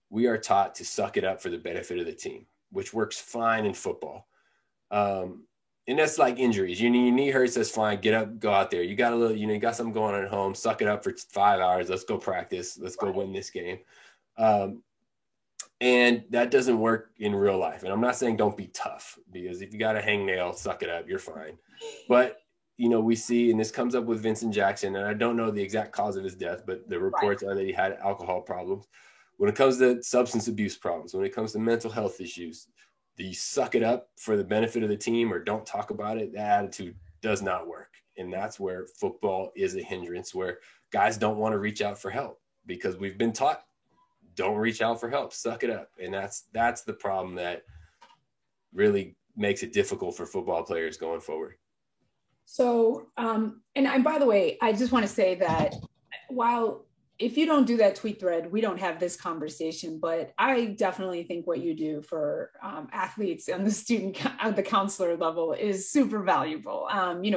we are taught to suck it up for the benefit of the team, which works fine in football. And and that's like injuries. Your knee hurts, that's fine. Get up, go out there. You got a little, you got something going on at home. Suck it up for 5 hours. Let's go practice. Let's go win this game. And that doesn't work in real life. And I'm not saying don't be tough, because if you got a hangnail, suck it up, you're fine. But, we see, and this comes up with Vincent Jackson, and I don't know the exact cause of his death, but the reports are that he had alcohol problems. When it comes to substance abuse problems, when it comes to mental health issues, you suck it up for the benefit of the team or don't talk about it, that attitude does not work. And that's where football is a hindrance, where guys don't want to reach out for help because we've been taught, don't reach out for help, suck it up. And that's the problem that really makes it difficult for football players going forward. So, and by the way, I just want to say that while if you don't do that tweet thread, we don't have this conversation, but I definitely think what you do for athletes and the counselor level is super valuable.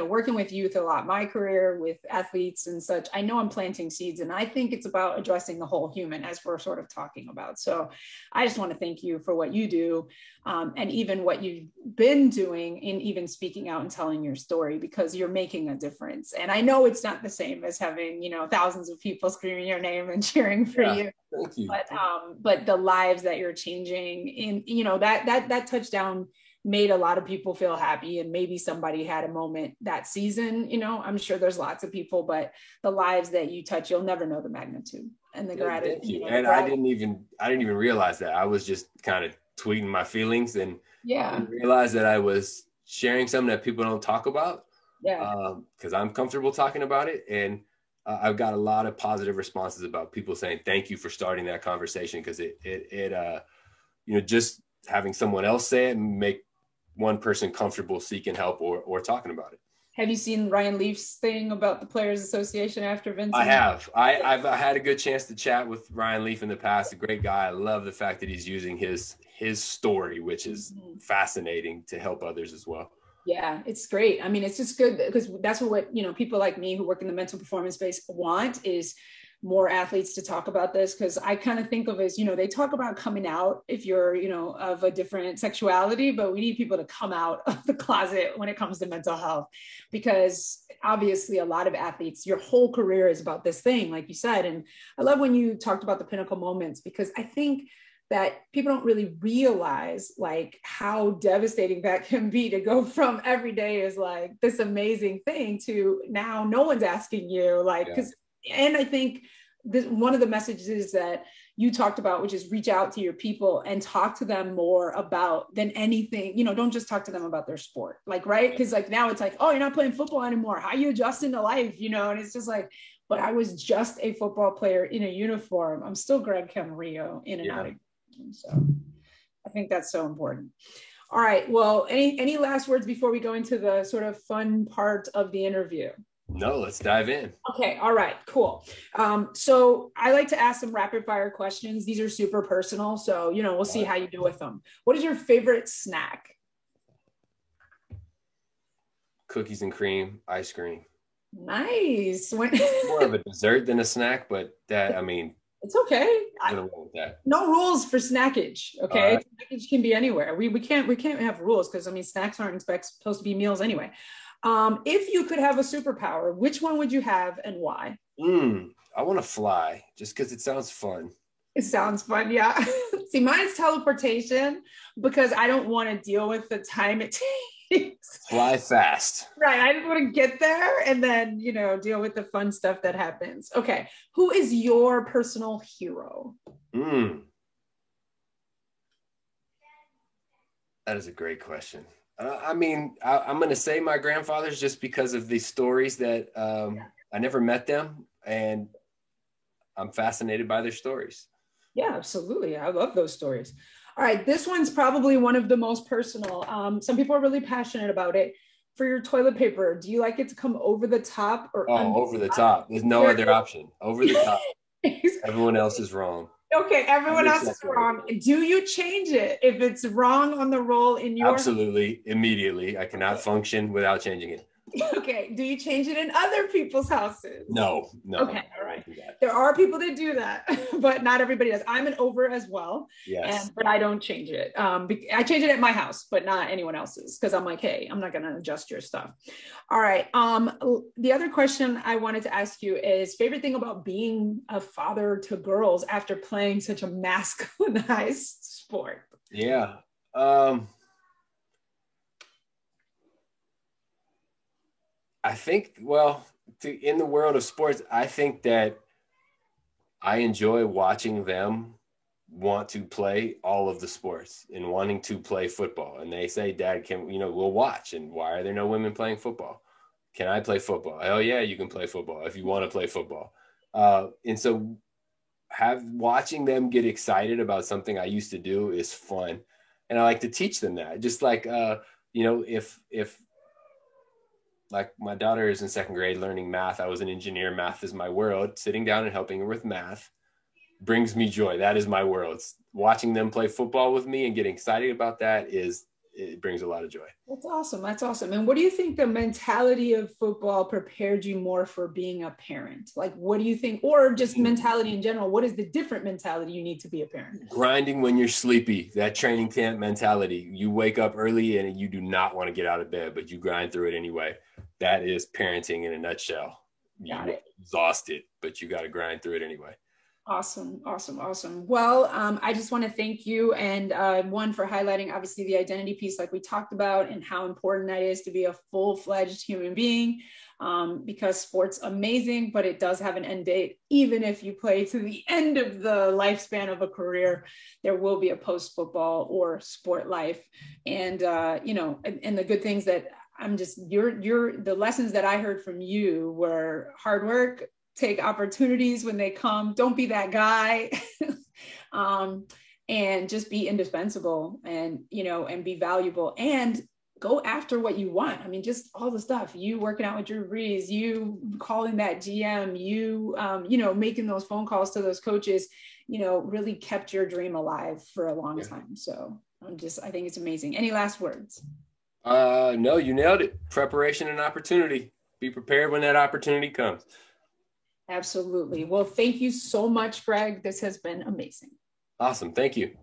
Working with youth a lot, my career with athletes and such, I know I'm planting seeds, and I think it's about addressing the whole human, as we're sort of talking about. So I just want to thank you for what you do, and even what you've been doing in even speaking out and telling your story, because you're making a difference. And I know it's not the same as having, thousands of people screaming your name and cheering for you. Thank you. But the lives that you're changing in, that touchdown made a lot of people feel happy, and maybe somebody had a moment that season. I'm sure there's lots of people, but the lives that you touch, you'll never know the magnitude and the gratitude. Thank you. And I didn't even realize that. I was just kind of tweeting my feelings, and didn't realize that I was sharing something that people don't talk about. Because I'm comfortable talking about it, and I've got a lot of positive responses about people saying thank you for starting that conversation, because it just having someone else say it and make one person comfortable seeking help or talking about it. Have you seen Ryan Leaf's thing about the Players Association after Vincent? I have. I've had a good chance to chat with Ryan Leaf in the past. A great guy. I love the fact that he's using his story, which is fascinating, to help others as well. Yeah, it's great. I mean, it's just good because that's what, people like me who work in the mental performance space want, is more athletes to talk about this. Because I kind of think of it as, they talk about coming out if you're, of a different sexuality, but we need people to come out of the closet when it comes to mental health, because obviously a lot of athletes, your whole career is about this thing, like you said. And I love when you talked about the pinnacle moments, because I think that people don't really realize like how devastating that can be, to go from every day is like this amazing thing to now no one's asking you, and I think one of the messages that you talked about, which is reach out to your people and talk to them more about than anything, don't just talk to them about their sport, right? Because now it's like, oh, you're not playing football anymore, how you adjusting to life, and it's just like, but I was just a football player in a uniform. I'm still Greg Camarillo in and out of. So I think that's so important. All right. Well, any last words before we go into the sort of fun part of the interview? No, let's dive in. Okay. All right, cool. So I like to ask some rapid fire questions. These are super personal. So, we'll see how you do with them. What is your favorite snack? Cookies and cream, ice cream. Nice. More of a dessert than a snack, but it's okay. No rules for snackage. Okay. Snackage can be anywhere. We can't have rules, because snacks aren't supposed to be meals anyway. If you could have a superpower, which one would you have and why? I want to fly, just because it sounds fun. It sounds fun. Yeah. See, mine's teleportation, because I don't want to deal with the time it takes. Fly fast. Right. I just want to get there and then, deal with the fun stuff that happens. Okay. Who is your personal hero? That is a great question. I'm going to say my grandfather's, just because of these stories that I never met them, and I'm fascinated by their stories. Yeah, absolutely. I love those stories. All right. This one's probably one of the most personal. Some people are really passionate about it. For your toilet paper, do you like it to come over the top or over the top? There's no other option. Over the top. Everyone else is wrong. Okay, everyone else is wrong. Do you change it if it's wrong on the roll in your? Absolutely, immediately. I cannot function without changing it. Okay. Do you change it in other people's houses? No. Okay. All right. There are people that do that, but not everybody does. I'm an over as well. Yes. But I don't change it. I change it at my house, but not anyone else's. Cause I'm like, hey, I'm not going to adjust your stuff. All right. The other question I wanted to ask you is favorite thing about being a father to girls after playing such a masculinized sport? Yeah. I think, well, in the world of sports, I think that I enjoy watching them want to play all of the sports and wanting to play football. And they say, Dad, we'll watch. And why are there no women playing football? Can I play football? Hell yeah, you can play football if you want to play football. And so watching them get excited about something I used to do is fun. And I like to teach them that. Just like, if like my daughter is in second grade learning math. I was an engineer. Math is my world. Sitting down and helping her with math brings me joy. That is my world. Watching them play football with me and getting excited about that it brings a lot of joy. That's awesome. That's awesome. And what do you think the mentality of football prepared you more for being a parent? Like, what do you think, or just mentality in general? What is the different mentality you need to be a parent? Grinding when you're sleepy, that training camp mentality. You wake up early and you do not want to get out of bed, but you grind through it anyway. That is parenting in a nutshell. You're exhausted, but you got to grind through it anyway. Awesome. Well, I just want to thank you and one for highlighting obviously the identity piece like we talked about and how important that is to be a full-fledged human being because sport's amazing, but it does have an end date. Even if you play to the end of the lifespan of a career, there will be a post-football or sport life. And, and the good things that the lessons that I heard from you were hard work, take opportunities when they come, don't be that guy, and just be indispensable and be valuable and go after what you want. I mean, just all the stuff, you working out with Drew Brees, you calling that GM, you making those phone calls to those coaches, really kept your dream alive for a long time. So I think it's amazing. Any last words? No, you nailed it. Preparation and opportunity. Be prepared when that opportunity comes. Absolutely. Well, thank you so much, Greg. This has been amazing. Awesome. Thank you.